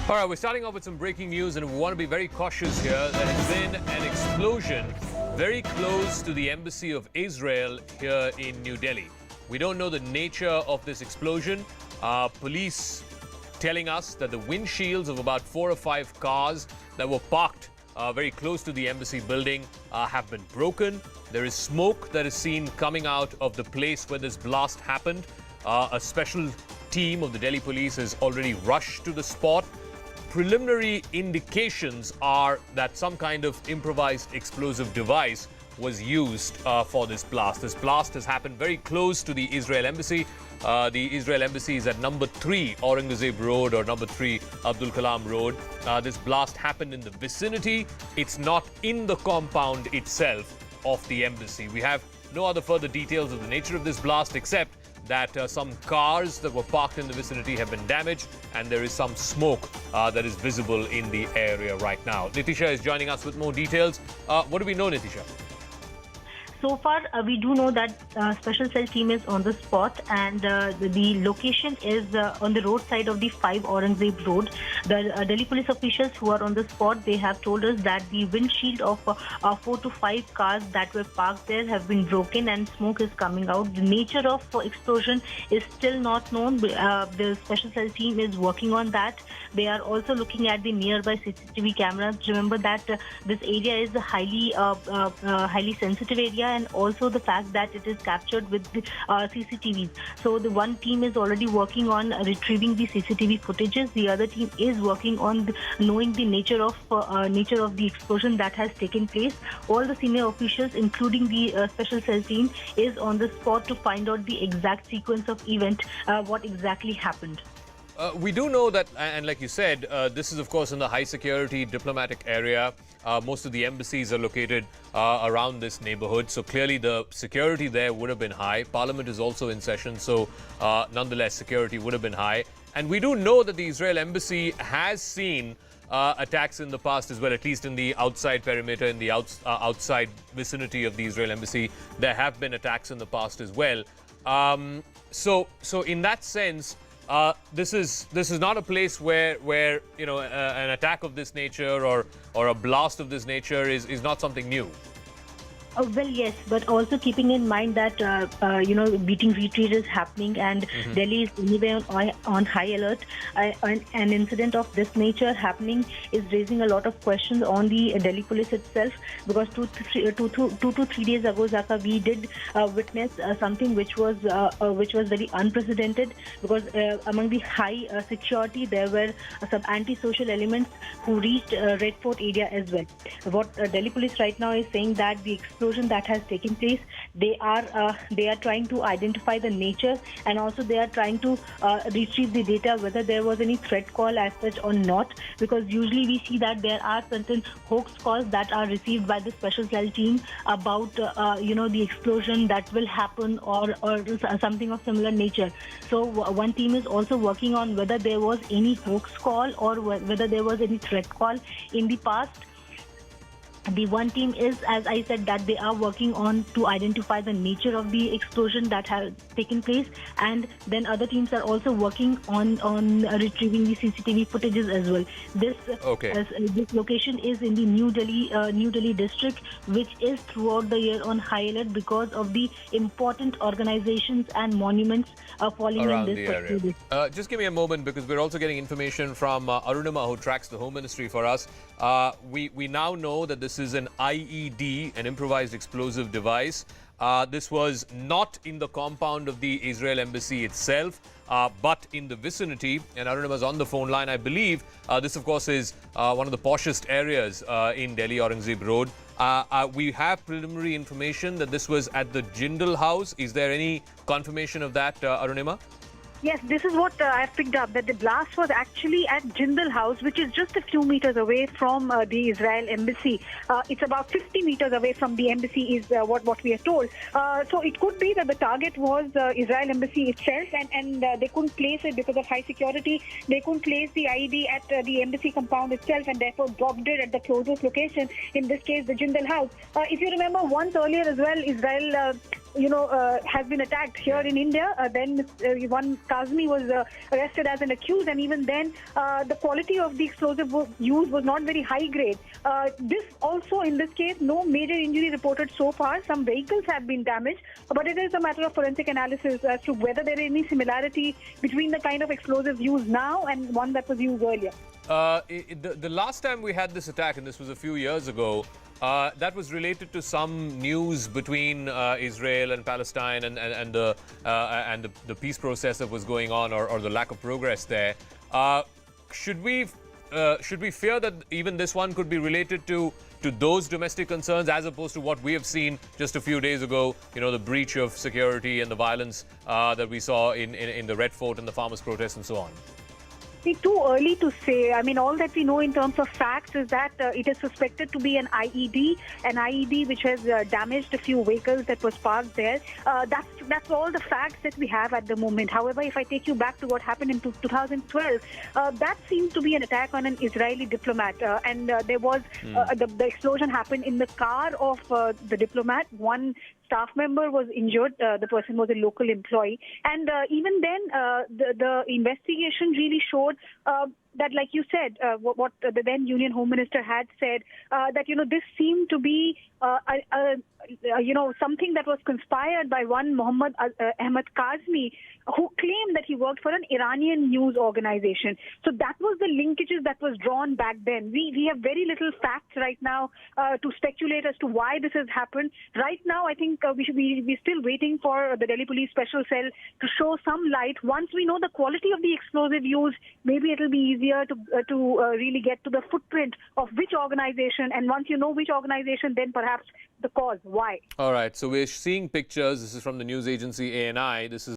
All right, we're starting off with some breaking news, and we want to be very cautious here. There has been an explosion very close to the embassy of Israel here in New Delhi. We don't know the nature of this explosion. Police telling us that the windshields of about 4 or 5 cars that were parked very close to the embassy building have been broken. There is smoke that is seen coming out of the place where this blast happened. A special team of the Delhi police has already rushed to the spot. Preliminary indications are that some kind of improvised explosive device was used for this blast. This blast has happened very close to the Israel embassy. The Israel embassy is at number 3 Aurangzeb Road or number 3 Abdul Kalam Road. This blast happened in the vicinity. It's not in the compound itself of the embassy. We have no other further details of the nature of this blast except that some cars that were parked in the vicinity have been damaged and there is some smoke that is visible in the area right now. Nitisha is joining us with more details. What do we know, Nitisha? So far, we do know that special cell team is on the spot, and the location is on the roadside of the 5 Aurangzeb Road. The Delhi police officials who are on the spot, they have told us that the windshield of 4 to 5 cars that were parked there have been broken and smoke is coming out. The nature of explosion is still not known. The special cell team is working on that. They are also looking at the nearby CCTV cameras. Remember that this area is a highly sensitive area, and also the fact that it is captured with the CCTVs. So the one team is already working on retrieving the CCTV footages. The other team is working on knowing the nature of the explosion that has taken place. All the senior officials, including the special cell team, is on the spot to find out the exact sequence of event, what exactly happened. We do know that, and like you said, this is of course in the high security diplomatic area. Most of the embassies are located around this neighborhood, so clearly the security there would have been high. Parliament is also in session, so nonetheless security would have been high. And we do know that the Israel embassy has seen attacks in the past as well, at least in the outside perimeter, in the outside vicinity of the Israel embassy. There have been attacks in the past as well. So in that sense, this is not a place where you know an attack of this nature or a blast of this nature is not something new. Well, yes, but also keeping in mind that, beating retreat is happening and Delhi is anyway on high alert. An incident of this nature happening is raising a lot of questions on the Delhi police itself, because 2 to 3 days ago, Zaka, we did witness something which was very unprecedented, because among the high security, there were some anti-social elements who reached Red Fort area as well. What Delhi police right now is saying that the explosion that has taken place, they are trying to identify the nature, and also they are trying to retrieve the data whether there was any threat call as such or not, because usually we see that there are certain hoax calls that are received by the special cell team about the explosion that will happen or something of similar nature. So one team is also working on whether there was any hoax call or whether there was any threat call in the past. The one team is, as I said, that they are working on to identify the nature of the explosion that has taken place, and then other teams are also working on retrieving the CCTV footages as well. This location is in the New Delhi district, which is throughout the year on high alert because of the important organizations and monuments falling around in this area. Just give me a moment, because we're also getting information from Arunima, who tracks the Home Ministry for us. We now know that this is an IED, an improvised explosive device. This was not in the compound of the Israel embassy itself, but in the vicinity. And Arunima is on the phone line. I believe this, of course, is one of the poshest areas in Delhi, Aurangzeb Road. We have preliminary information that this was at the Jindal House. Is there any confirmation of that, Arunima? Yes, this is what I've picked up, that the blast was actually at Jindal House, which is just a few meters away from the Israel embassy. It's about 50 meters away from the embassy is what we are told. So it could be that the target was Israel embassy itself, and they couldn't place it because of high security. They couldn't place the IED at the embassy compound itself, and therefore dropped it at the closest location, in this case the Jindal House. If you remember, once earlier as well, Israel has been attacked here in India. Then one Kazmi was arrested as an accused, and even then the quality of the explosive used was not very high grade. This also, in this case, no major injury reported so far. Some vehicles have been damaged, but it is a matter of forensic analysis as to whether there is any similarity between the kind of explosives used now and one that was used earlier. The last time we had this attack, and this was a few years ago, that was related to some news between Israel and Palestine and the peace process that was going on, or the lack of progress there. Should we fear that even this one could be related to those domestic concerns, as opposed to what we have seen just a few days ago, the breach of security and the violence that we saw in the Red Fort and the farmers' protests and so on? It's too early to say. I mean, all that we know in terms of facts is that it is suspected to be an IED which has damaged a few vehicles that was parked there. That's all the facts that we have at the moment. However, if I take you back to what happened in 2012, that seemed to be an attack on an Israeli diplomat, and there was the explosion happened in the car of the diplomat. One staff member was injured. The person was a local employee, and even then, the investigation really showed that, like you said, what the then Union Home Minister had said, that this seemed to be something that was conspired by one Mohammed Ahmed Kazmi, who claimed that he worked for an Iranian news organization. So that was the linkages that was drawn back then. We have very little facts right now to speculate as to why this has happened. Right now, I think we're still waiting for the Delhi Police Special Cell to show some light. Once we know the quality of the explosive used, maybe it'll be easier to really get to the footprint of which organization. And once you know which organization, then perhaps the cause. Why? All right. So we're seeing pictures. This is from the news agency ANI. This is